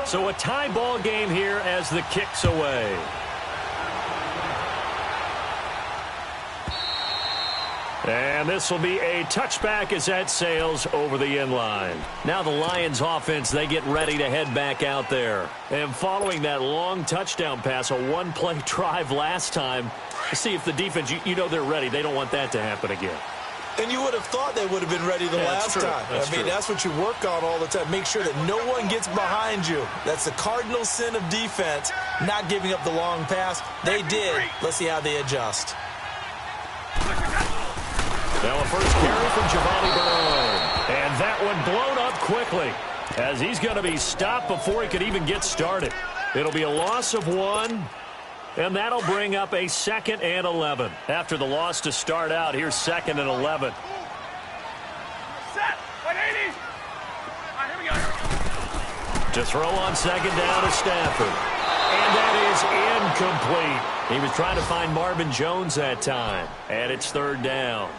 So a tie ball game here as the kick's away. And this will be a touchback as that sails over the end line. Now the Lions offense, they get ready to head back out there. And following that long touchdown pass, a one-play drive last time, to see if the defense, you know they're ready. They don't want that to happen again. And you would have thought they would have been ready the last time. That's what you work on all the time. Make sure that no one gets behind you. That's the cardinal sin of defense, not giving up the long pass. They did. Let's see how they adjust. Now a first carry from Giovanni Bernard. And that one blown up quickly as he's going to be stopped before he could even get started. It'll be a loss of 1, and that'll bring up a 2nd and 11. After the loss to start out, here's 2nd and 11. Set. 180. All right, here we go. To throw on 2nd down to Stafford. And that is incomplete. He was trying to find Marvin Jones that time. And it's 3rd down.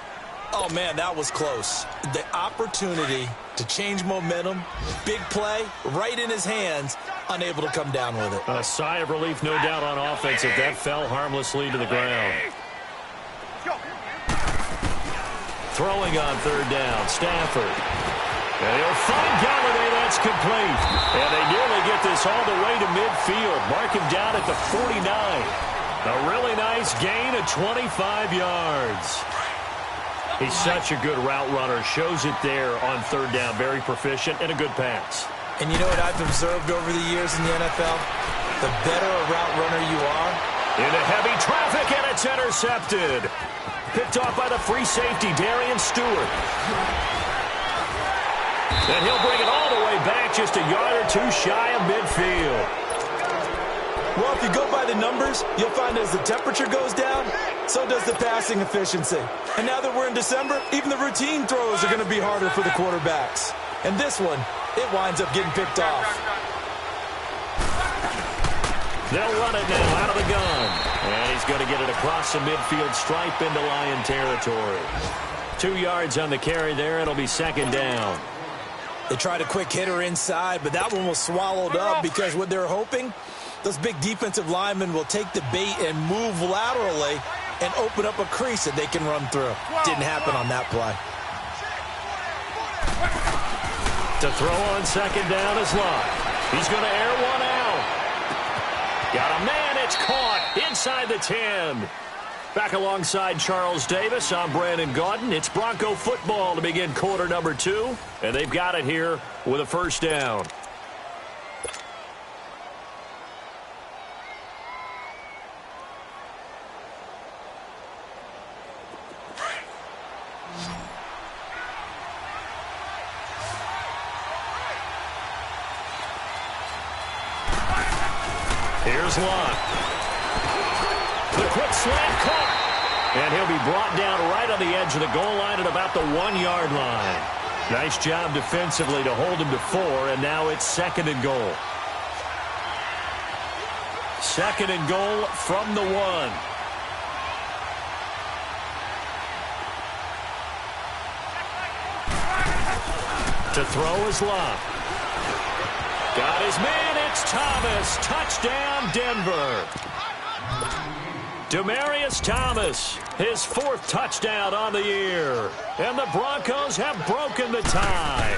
Oh, man, that was close. The opportunity to change momentum, big play, right in his hands, unable to come down with it. A sigh of relief, no doubt, on offense if that fell harmlessly to the ground. Throwing on 3rd down, Stafford. And he'll find Galladay. That's complete. And they nearly get this all the way to midfield. Mark him down at the 49. A really nice gain of 25 yards. He's such a good route runner. Shows it there on 3rd down. Very proficient and a good pass. And you know what I've observed over the years in the NFL? The better a route runner you are. Into heavy traffic, and it's intercepted. Picked off by the free safety, Darian Stewart. And he'll bring it all the way back, just a yard or 2 shy of midfield. Well, if you go by the numbers, you'll find as the temperature goes down, so does the passing efficiency. And now that we're in December, even the routine throws are going to be harder for the quarterbacks. And this one, it winds up getting picked off. They'll run it now out of the gun. And he's going to get it across the midfield stripe into Lion territory. 2 yards on the carry there. It'll be 2nd down. They tried a quick hitter inside, but that one was swallowed up because what they're hoping, those big defensive linemen will take the bait and move laterally and open up a crease that they can run through. Didn't happen on that play. To throw on 2nd down is Lott. He's going to air one out. Got a man. It's caught inside the 10. Back alongside Charles Davis, I'm Brandon Gaudin. It's Bronco football to begin quarter number 2. And they've got it here with a 1st down. Here's Lott. The quick slant caught. And he'll be brought down right on the edge of the goal line at about the 1-yard line. Nice job defensively to hold him to 4, and now it's 2nd and goal. 2nd and goal from the 1. To throw is Lott. Got his man. It's Thomas. Touchdown, Denver. Demaryius Thomas, his 4th touchdown on the year. And the Broncos have broken the tie.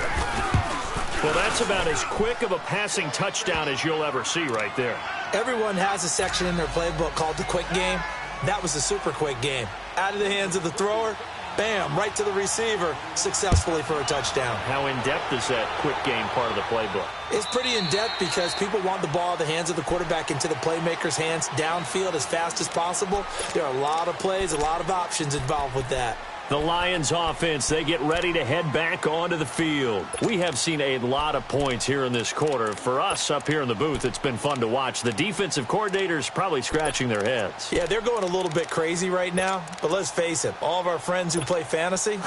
Well, that's about as quick of a passing touchdown as you'll ever see right there. Everyone has a section in their playbook called the quick game. That was a super quick game. Out of the hands of the thrower, bam, right to the receiver, successfully for a touchdown. How in-depth is that quick game part of the playbook? It's pretty in-depth because people want the ball in the hands of the quarterback into the playmaker's hands downfield as fast as possible. There are a lot of plays, a lot of options involved with that. The Lions offense, they get ready to head back onto the field. We have seen a lot of points here in this quarter. For us up here in the booth, it's been fun to watch. The defensive coordinators probably scratching their heads. Yeah, they're going a little bit crazy right now. But let's face it, all of our friends who play fantasy,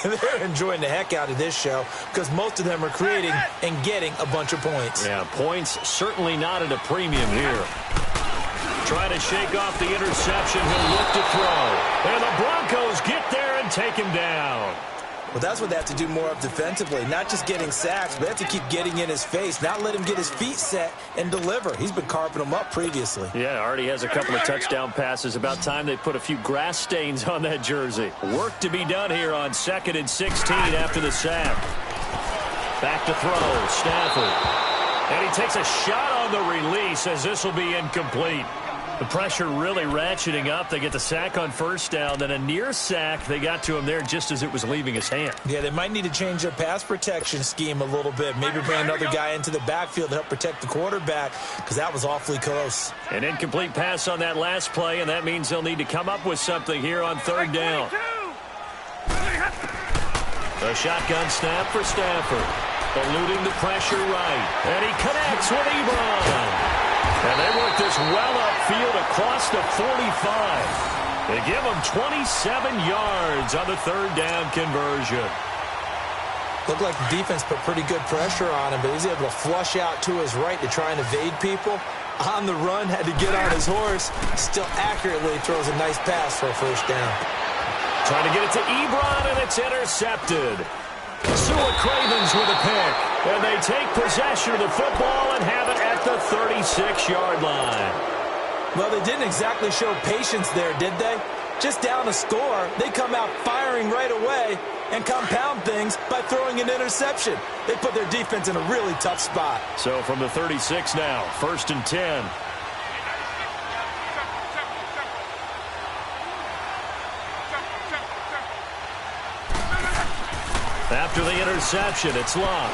they're enjoying the heck out of this show because most of them are creating and getting a bunch of points. Yeah, points certainly not at a premium here. Trying to shake off the interception. He'll look to throw. And the Broncos get there and take him down. Well, that's what they have to do more of defensively. Not just getting sacks, but they have to keep getting in his face, not let him get his feet set and deliver. He's been carving them up previously. Yeah, already has a couple of touchdown passes. About time they put a few grass stains on that jersey. Work to be done here on 2nd and 16 after the sack. Back to throw, Stafford. And he takes a shot on the release as this will be incomplete. The pressure really ratcheting up. They get the sack on first down, then a near sack. They got to him there just as it was leaving his hand. Yeah, they might need to change their pass protection scheme a little bit. Maybe bring another guy into the backfield to help protect the quarterback, because that was awfully close. An incomplete pass on that last play, and that means they'll need to come up with something here on 3rd down. A shotgun snap for Stafford. Eluding the pressure right. And he connects with Ebron. And they work this well upfield across the 45. They give him 27 yards on the 3rd down conversion. Looked like the defense put pretty good pressure on him, but he's able to flush out to his right to try and evade people. On the run, had to get on his horse. Still accurately throws a nice pass for a 1st down. Trying to get it to Ebron, and it's intercepted. Sewell Cravens with a pick. And they take possession of the football and have it at the 36-yard line. Well, they didn't exactly show patience there, did they? Just down a score, they come out firing right away and compound things by throwing an interception. They put their defense in a really tough spot. So from the 36 now, 1st and 10. After the interception, it's Locke.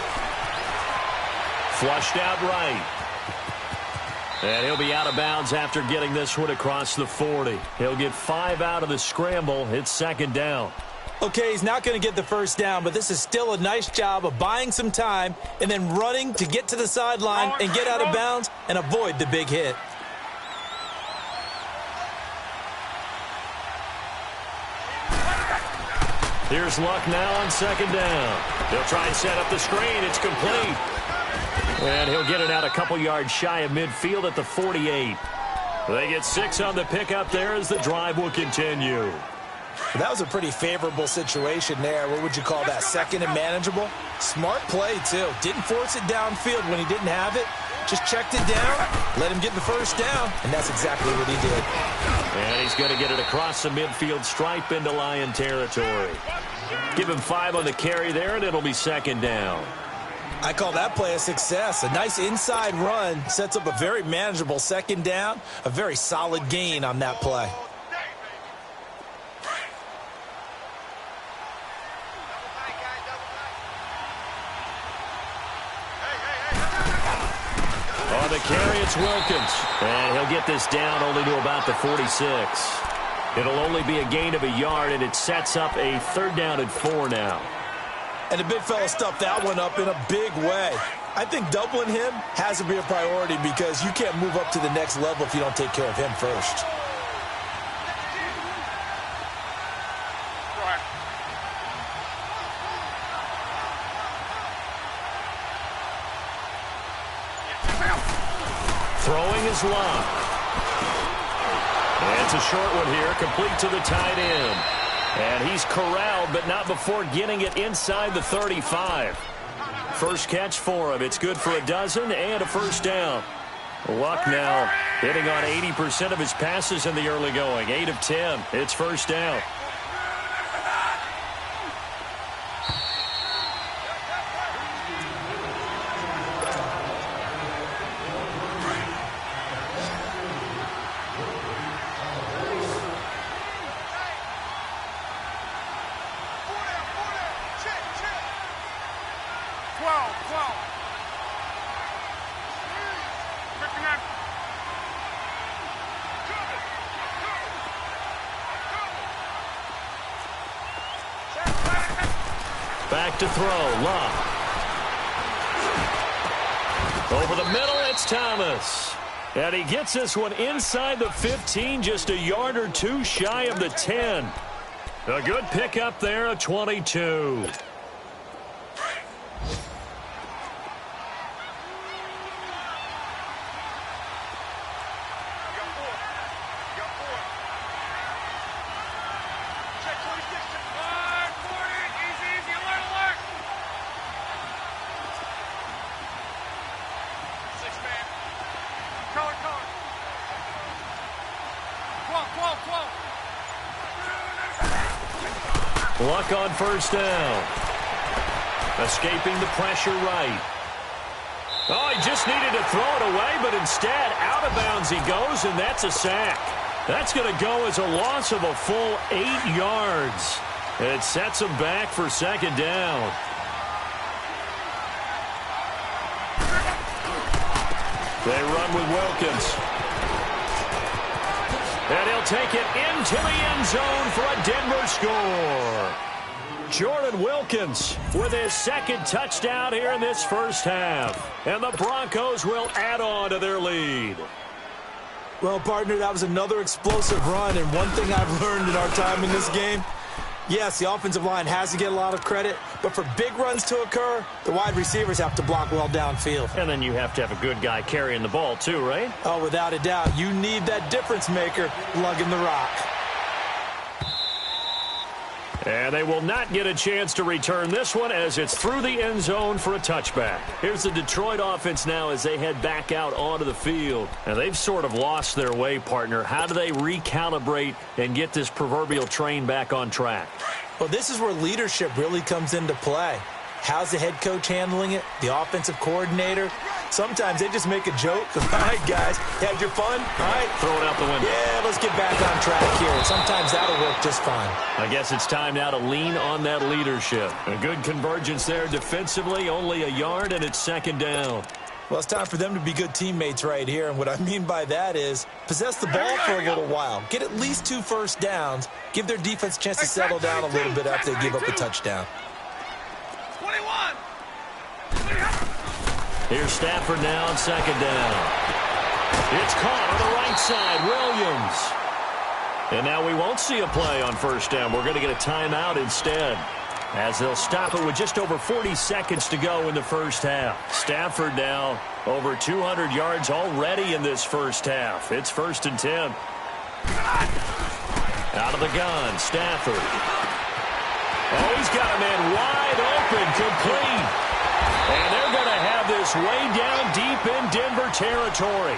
Flushed out right. And he'll be out of bounds after getting this one across the 40. He'll get 5 out of the scramble. It's 2nd down. Okay, he's not going to get the 1st down, but this is still a nice job of buying some time and then running to get to the sideline and get out of bounds and avoid the big hit. Here's Luck now on 2nd down. He'll try and set up the screen. It's complete. And he'll get it out a couple yards shy of midfield at the 48. They get 6 on the pickup there as the drive will continue. That was a pretty favorable situation there. What would you call that? 2nd and manageable? Smart play, too. Didn't force it downfield when he didn't have it. Just checked it down, let him get the 1st down, and that's exactly what he did. And he's going to get it across the midfield stripe into Lion territory. Give him 5 on the carry there, and it'll be 2nd down. I call that play a success. A nice inside run sets up a very manageable 2nd down, a very solid gain on that play. On the carry, it's Wilkins. And he'll get this down only to about the 46. It'll only be a gain of a yard, and it sets up a 3rd down and 4 now. And the big fella stuffed that one up in a big way. I think doubling him has to be a priority because you can't move up to the next level if you don't take care of him first. Throwing is Locke. And it's a short one here, complete to the tight end. And he's corralled, but not before getting it inside the 35. First catch for him. It's good for a dozen and a 1st down. Luck now hitting on 80% of his passes in the early going. 8 of 10. It's 1st down. Back to throw, Locke. Over the middle, it's Thomas. And he gets this one inside the 15, just a yard or 2 shy of the 10. A good pickup there, a 22. Luck on first down. Escaping the pressure right. Oh, he just needed to throw it away, but instead, out of bounds he goes, and that's a sack. That's going to go as a loss of a full 8 yards. It sets him back for second down. They run with Wilkins. And he'll take it into the end zone for a Denver score. Jordan Wilkins with his second touchdown here in this first half. And the Broncos will add on to their lead. Well, partner, that was another explosive run, and one thing I've learned in our time in this game, yes, the offensive line has to get a lot of credit, but for big runs to occur, the wide receivers have to block well downfield. And then you have to have a good guy carrying the ball too, right? Oh, without a doubt. You need that difference maker lugging the rock. And they will not get a chance to return this one as it's through the end zone for a touchback. Here's the Detroit offense now as they head back out onto the field. And they've sort of lost their way, partner. How do they recalibrate and get this proverbial train back on track? Well, this is where leadership really comes into play. How's the head coach handling it? The offensive coordinator? Sometimes they just make a joke. All right, guys, had your fun? All right. Throw it out the window. Yeah, let's get back on track here. And sometimes that'll work just fine. I guess it's time now to lean on that leadership. A good convergence there defensively, only a yard, and it's second down. Well, it's time for them to be good teammates right here. And what I mean by that is possess the ball for a little while. Get at least 2 first downs. Give their defense a chance to settle down a little bit after they give up a touchdown. 21. Here's Stafford now on second down. It's caught on the right side, Williams. And now we won't see a play on first down. We're going to get a timeout instead, as they'll stop it with just over 40 seconds to go in the first half. Stafford now over 200 yards already in this first half. It's 1st and 10. Out of the gun, Stafford. Oh, he's got a man wide open, complete. And they're going to have this way down deep in Denver territory.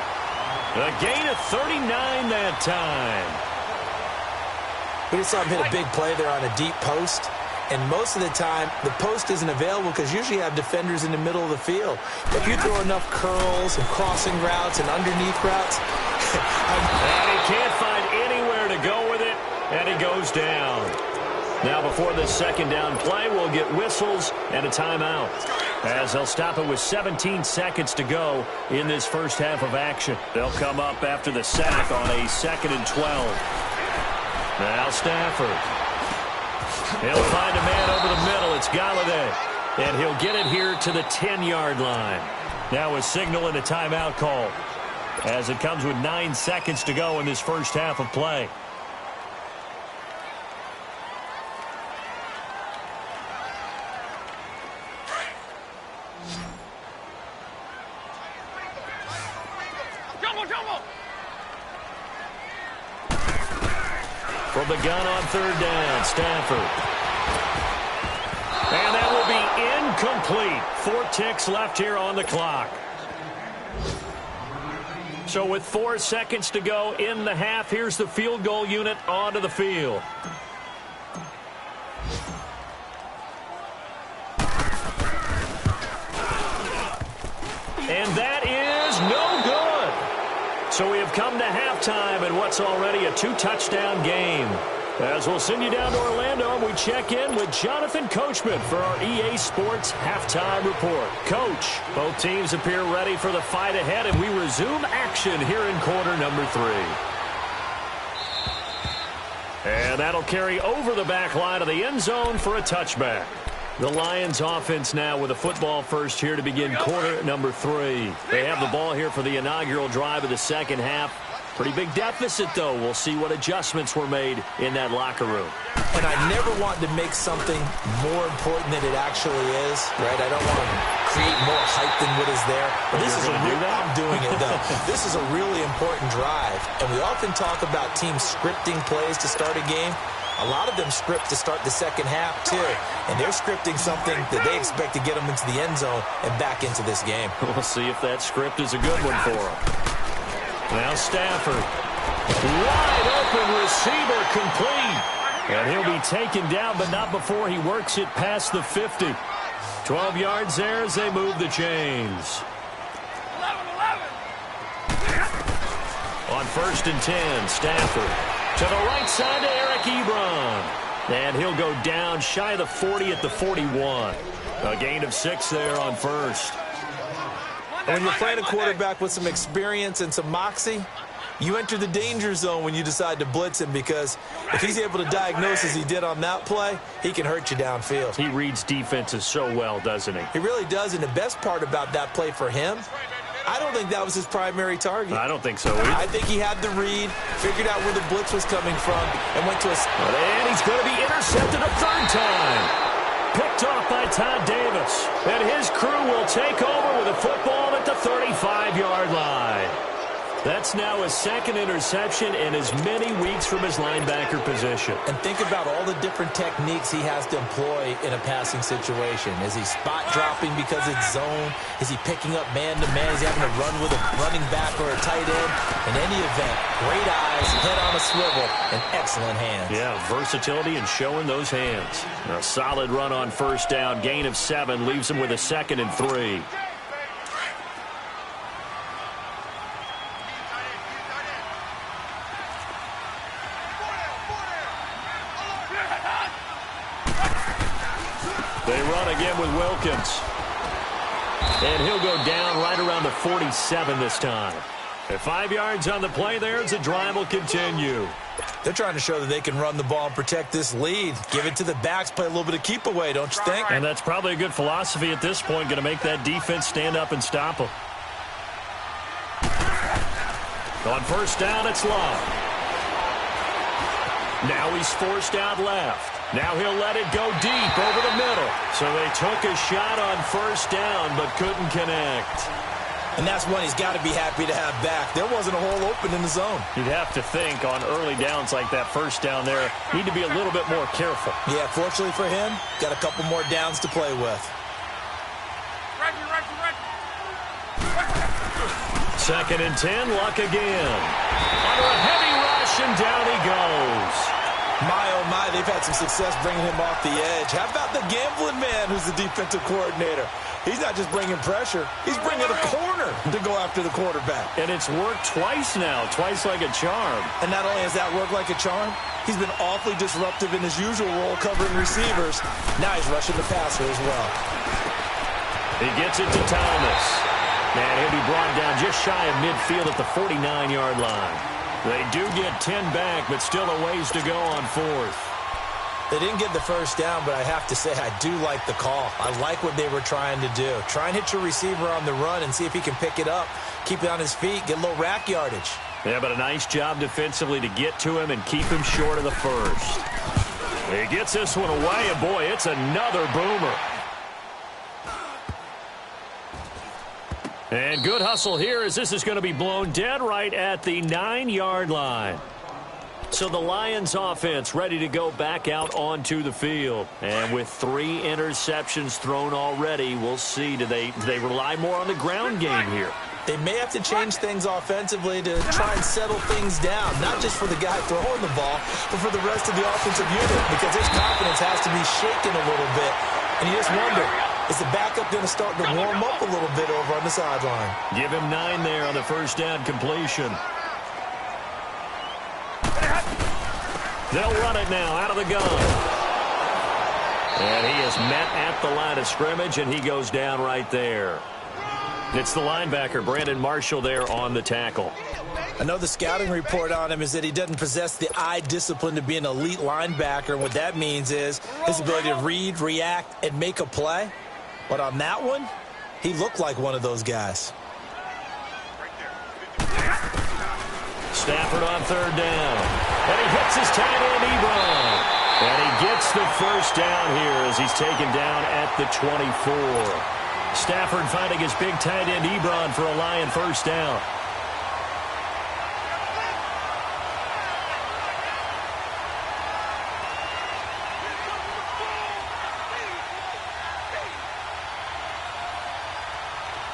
A gain of 39 that time. We just saw him hit a big play there on a deep post. And most of the time, the post isn't available because usually you have defenders in the middle of the field. If you throw enough curls and crossing routes and underneath routes. And he can't find anywhere to go with it, and he goes down. Now before this second down play, we'll get whistles and a timeout, as they'll stop it with 17 seconds to go in this first half of action. They'll come up after the sack on a 2nd and 12. Now Stafford. He'll find a man over the middle. It's Galladay. And he'll get it here to the 10-yard line. Now a signal and a timeout call, as it comes with 9 seconds to go in this first half of play. From the gun on third down, Stafford. And that will be incomplete. 4 ticks left here on the clock. So with 4 seconds to go in the half, here's the field goal unit onto the field. And that is no good. So we have come to halftime in what's already a 2-touchdown game. As we'll send you down to Orlando, and we check in with Jonathan Coachman for our EA Sports Halftime Report. Coach, both teams appear ready for the fight ahead, and we resume action here in quarter number 3. And that'll carry over the back line of the end zone for a touchback. The Lions offense now with a football first here to begin quarter number 3. They have the ball here for the inaugural drive of the second half. Pretty big deficit, though. We'll see what adjustments were made in that locker room. And I never want to make something more important than it actually is, right? I don't want to create more hype than what is there. But this is I'm doing it, though. This is a really important drive. And we often talk about teams scripting plays to start a game. A lot of them script to start the second half, too. And they're scripting something that they expect to get them into the end zone and back into this game. We'll see if that script is a good one for them. Now Stafford. Wide open receiver complete. And he'll be taken down, but not before he works it past the 50. 12 yards there as they move the chains. 11. On 1st and 10, Stafford to the right side to Eric Ebron. And he'll go down shy of the 40 at the 41. A gain of 6 there on 1st. When you're playing a quarterback with some experience and some moxie, you enter the danger zone when you decide to blitz him, because if he's able to diagnose as he did on that play, he can hurt you downfield. He reads defenses so well, doesn't he? He really does, and the best part about that play for him, I don't think that was his primary target. I don't think so either. I think he had the read, figured out where the blitz was coming from, and went to a... And he's going to be intercepted a 3rd time. Picked off by Todd Davis. And his crew will take over with a football at the 35-yard line. That's now his 2nd interception in as many weeks from his linebacker position. And think about all the different techniques he has to employ in a passing situation. Is he spot dropping because it's zone? Is he picking up man-to-man? Is he having to run with a running back or a tight end? In any event, great eyes, head on a swivel, and excellent hands. Yeah, versatility and showing those hands. A solid run on 1st down. Gain of 7 leaves him with a 2nd and 3. They run again with Wilkins. And he'll go down right around the 47 this time. At 5 yards on the play there as the drive will continue. They're trying to show that they can run the ball and protect this lead. Give it to the backs, play a little bit of keep away, don't you think? And that's probably a good philosophy at this point, going to make that defense stand up and stop them. On 1st down, it's Love. Now he's forced out left. Now he'll let it go deep over the middle. So they took a shot on 1st down but couldn't connect. And that's one he's got to be happy to have back. There wasn't a hole open in the zone. You'd have to think on early downs like that 1st down there, need to be a little bit more careful. Yeah, fortunately for him, got a couple more downs to play with. 2nd and 10, Luck again. Under a heavy rush, and down he goes. My, oh my, they've had some success bringing him off the edge. How about the gambling man who's the defensive coordinator? He's not just bringing pressure. He's bringing a corner to go after the quarterback. And it's worked twice now, twice like a charm. And not only has that worked like a charm, he's been awfully disruptive in his usual role covering receivers. Now he's rushing the passer as well. He gets it to Thomas. And he'll be brought down just shy of midfield at the 49-yard line. They do get 10 back, but still a ways to go on 4th. They didn't get the 1st down, but I have to say I do like the call. I like what they were trying to do. Try and hit your receiver on the run and see if he can pick it up. Keep it on his feet, get a little rack yardage. Yeah, but a nice job defensively to get to him and keep him short of the 1st. He gets this one away, and boy, it's another boomer. And good hustle here as this is going to be blown dead right at the 9-yard line. So the Lions offense ready to go back out onto the field. And with 3 interceptions thrown already, we'll see. Do they rely more on the ground game here? They may have to change things offensively to try and settle things down, not just for the guy throwing the ball, but for the rest of the offensive unit, because his confidence has to be shaken a little bit. And you just wonder, is the backup going to start to warm up a little bit over on the sideline? Give him 9 there on the 1st down completion. They'll run it now out of the gun. And he is met at the line of scrimmage, and he goes down right there. It's the linebacker, Brandon Marshall, there on the tackle. I know the scouting report on him is that he doesn't possess the eye discipline to be an elite linebacker. And what that means is his ability to read, react, and make a play. But on that one, he looked like one of those guys. Stafford on 3rd down. And he hits his tight end, Ebron. And he gets the 1st down here as he's taken down at the 24. Stafford finding his big tight end, Ebron, for a Lion 1st down.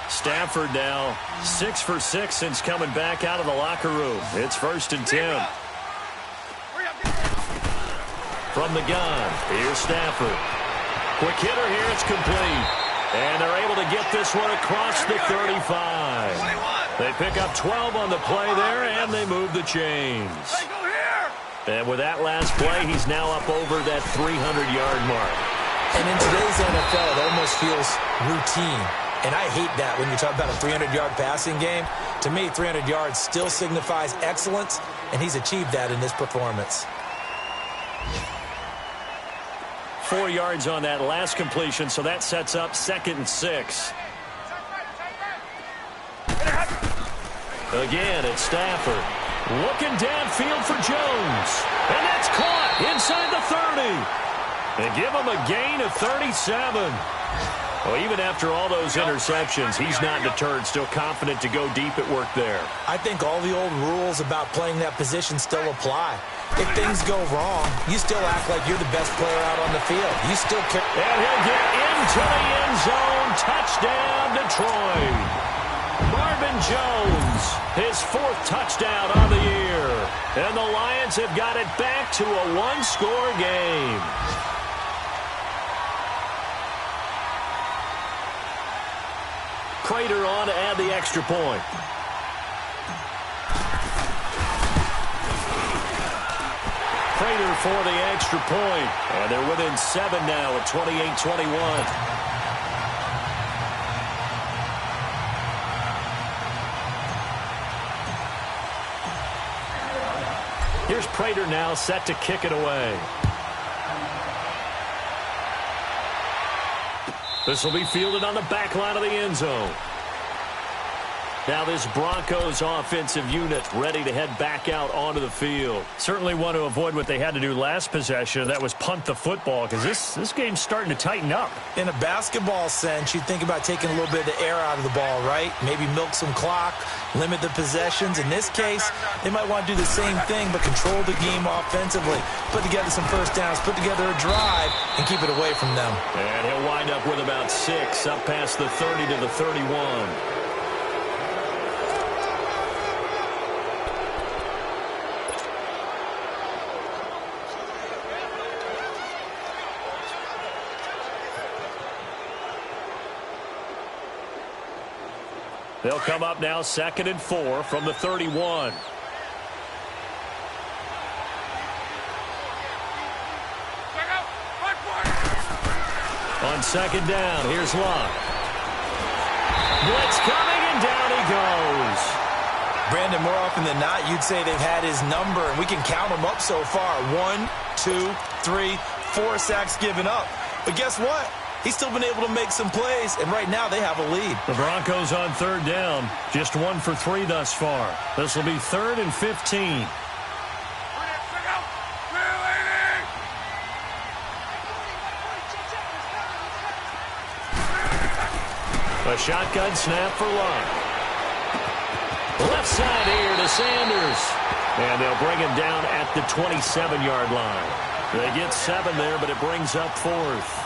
Stafford Stafford now 6 for 6 since coming back out of the locker room. It's 1st and 10. From the gun, here's Stafford. Quick hitter here, it's complete. And they're able to get this one across the 35. They pick up 12 on the play there, and they move the chains. And with that last play, he's now up over that 300-yard mark. And in today's NFL, it almost feels routine. And I hate that when you talk about a 300-yard passing game. To me, 300 yards still signifies excellence, and he's achieved that in this performance. 4 yards on that last completion, so that sets up 2nd and 6. Again, it's Stafford. Looking downfield for Jones. And that's caught inside the 30. And give him a gain of 37. Well, even after all those interceptions, he's not deterred, still confident to go deep at work there. I think all the old rules about playing that position still apply. If things go wrong, you still act like you're the best player out on the field. You still care. And he'll get into the end zone. Touchdown, Detroit. Marvin Jones, his 4th touchdown on the year. And the Lions have got it back to a one-score game. Prater on to add the extra point. Prater for the extra point. And they're within 7 now at 28-21. Here's Prater now set to kick it away. This will be fielded on the back line of the end zone. Now this Broncos offensive unit ready to head back out onto the field. Certainly want to avoid what they had to do last possession. That was punt the football, because this game's starting to tighten up. In a basketball sense, you think about taking a little bit of the air out of the ball, right? Maybe milk some clock, limit the possessions. In this case, they might want to do the same thing, but control the game offensively. Put together some first downs, put together a drive, and keep it away from them. And he'll wind up with about 6, up past the 30 to the 31. They'll come up now 2nd and 4 from the 31. On 2nd down, here's Locke. Blitz coming, and down he goes. Brandon, more often than not, you'd say they've had his number, and we can count them up so far. 1, 2, 3, 4 sacks given up. But guess what? He's still been able to make some plays, and right now they have a lead. The Broncos on 3rd down, just 1 for 3 thus far. This will be 3rd and 15. A shotgun snap for Locke. Left side here to Sanders. And they'll bring him down at the 27-yard line. They get 7 there, but it brings up 4th.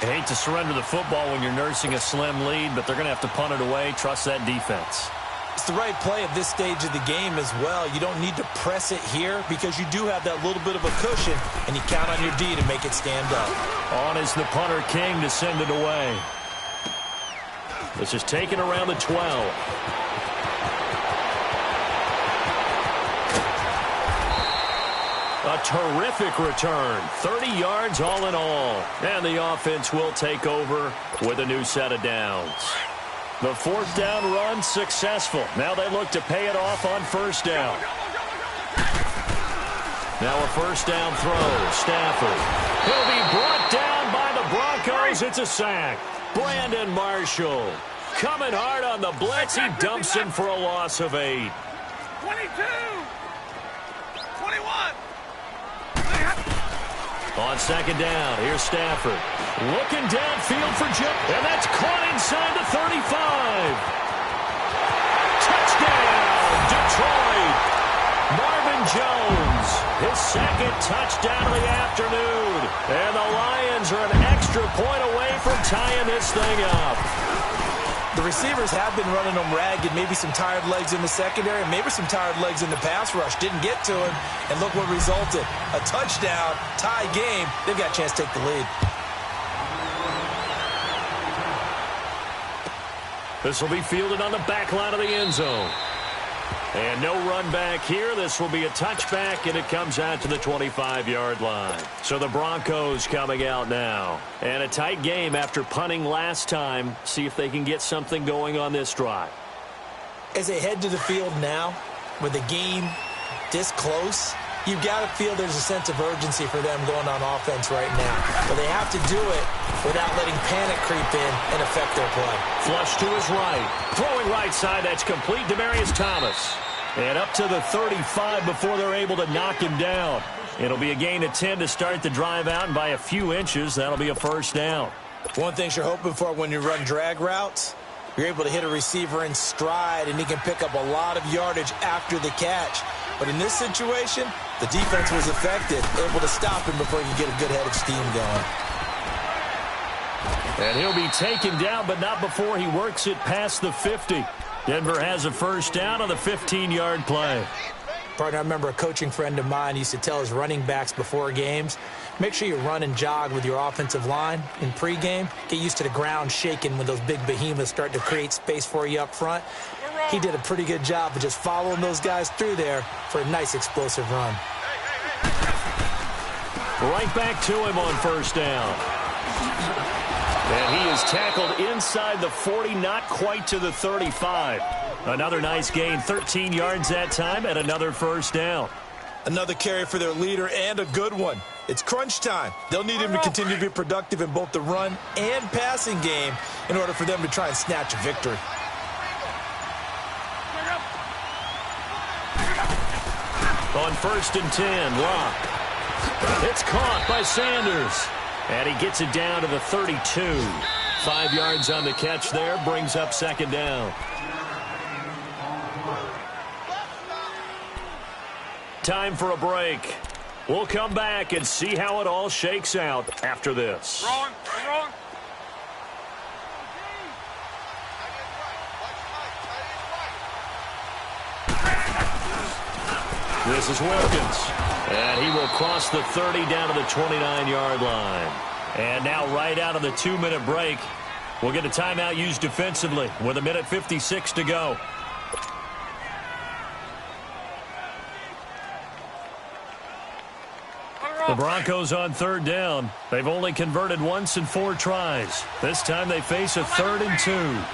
I hate to surrender the football when you're nursing a slim lead, but they're going to have to punt it away. Trust that defense. It's the right play at this stage of the game as well. You don't need to press it here because you do have that little bit of a cushion, and you count on your D to make it stand up. On is the punter King to send it away. This is taken around the 12. A terrific return. 30 yards all in all. And the offense will take over with a new set of downs. The 4th down run successful. Now they look to pay it off on 1st down. Now a 1st down throw. Stafford. He'll be brought down by the Broncos. It's a sack. Brandon Marshall coming hard on the blitz. He dumps him for a loss of 8. 22. 21. On 2nd down, here's Stafford. Looking downfield for Jim. And that's caught inside the 35. Touchdown, Detroit. Marvin Jones, his 2nd touchdown of the afternoon. And the Lions are an extra point away from tying this thing up. The receivers have been running them ragged, maybe some tired legs in the secondary, maybe some tired legs in the pass rush. Didn't get to him, and look what resulted. A touchdown, tie game. They've got a chance to take the lead. This will be fielded on the back line of the end zone. And no run back here. This will be a touchback, and it comes out to the 25-yard line. So the Broncos coming out now. And a tight game after punting last time. See if they can get something going on this drive. As they head to the field now, with the game this close, you've got to feel there's a sense of urgency for them going on offense right now. But they have to do it without letting panic creep in and affect their play. Flush to his right. Throwing right side. That's complete. Demaryius Thomas. And up to the 35 before they're able to knock him down. It'll be a gain of 10 to start the drive out, and by a few inches, that'll be a first down. One thing you're hoping for when you run drag routes, you're able to hit a receiver in stride, and he can pick up a lot of yardage after the catch. But in this situation, the defense was effective, able to stop him before he could get a good head of steam going. And he'll be taken down, but not before he works it past the 50. Denver has a first down on the 15-yard play. Partner, I remember a coaching friend of mine used to tell his running backs before games, make sure you run and jog with your offensive line in pregame. Get used to the ground shaking when those big behemoths start to create space for you up front. He did a pretty good job of just following those guys through there for a nice explosive run. Right back to him on first down. And he is tackled inside the 40, not quite to the 35. Another nice gain, 13 yards that time, and another first down. Another carry for their leader, and a good one. It's crunch time. They'll need him to continue to be productive in both the run and passing game in order for them to try and snatch a victory. On first and 10, Locke. It's caught by Sanders. And he gets it down to the 32. 5 yards on the catch there, brings up second down. Time for a break. We'll come back and see how it all shakes out after this. Wrong. This is Wilkins. And he will cross the 30 down to the 29-yard line. And now right out of the 2-minute break, we'll get a timeout used defensively with 1:56 to go. The Broncos on third down. They've only converted once in 4 tries. This time they face a 3rd and 2.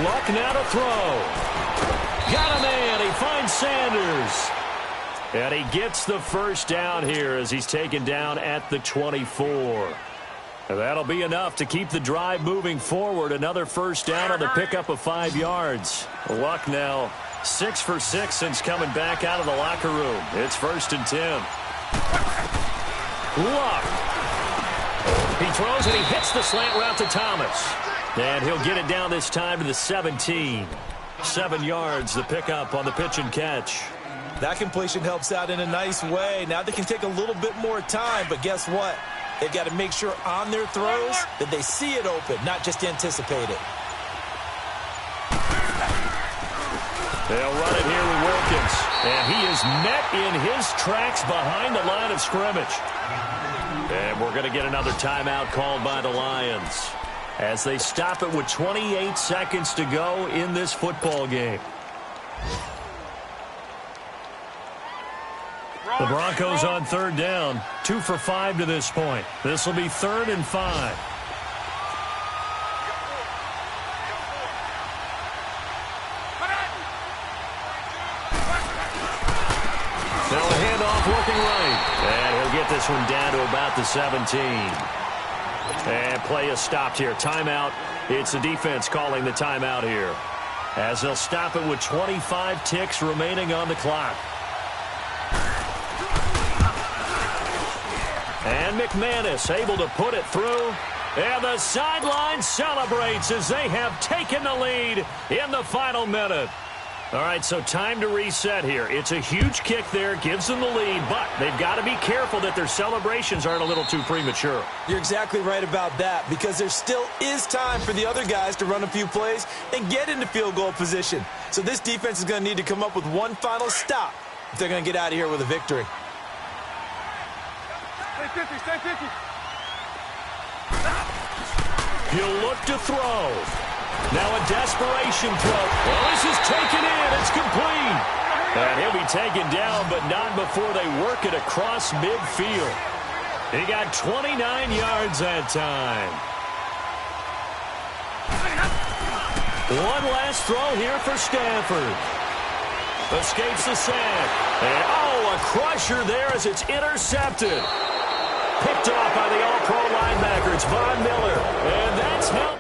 Luck now to throw. Got a man. He finds Sanders. And he gets the first down here as he's taken down at the 24. And that'll be enough to keep the drive moving forward. Another first down on the pickup of 5 yards. Luck now 6 for 6 since coming back out of the locker room. It's first and 10. Luck. He throws and he hits the slant route to Thomas. And he'll get it down this time to the 17. 7 yards, the pickup on the pitch and catch. That completion helps out in a nice way. Now they can take a little bit more time, but guess what? They've got to make sure on their throws that they see it open, not just anticipate it. They'll run it here with Wilkins. And he is met in his tracks behind the line of scrimmage. And we're going to get another timeout called by the Lions as they stop it with 28 seconds to go in this football game. The Broncos on third down, 2 for 5 to this point. This will be 3rd and 5. Now a handoff looking right. And he'll get this one down to about the 17. And play is stopped here. Timeout. It's the defense calling the timeout here, as they'll stop it with 25 ticks remaining on the clock. And McManus able to put it through. And the sideline celebrates as they have taken the lead in the final minute. All right, so time to reset here. It's a huge kick there, gives them the lead, but they've got to be careful that their celebrations aren't a little too premature. You're exactly right about that, because there still is time for the other guys to run a few plays and get into field goal position. So this defense is going to need to come up with one final stop if they're going to get out of here with a victory. Stay 50, stay 50. He'll look to throw. Now a desperation throw. Well, this is taken in. It's complete. And he'll be taken down, but not before they work it across midfield. He got 29 yards that time. One last throw here for Stanford. Escapes the sack. And, oh, a crusher there as it's intercepted. Picked off by the all-pro linebacker. It's Von Miller. And that's how...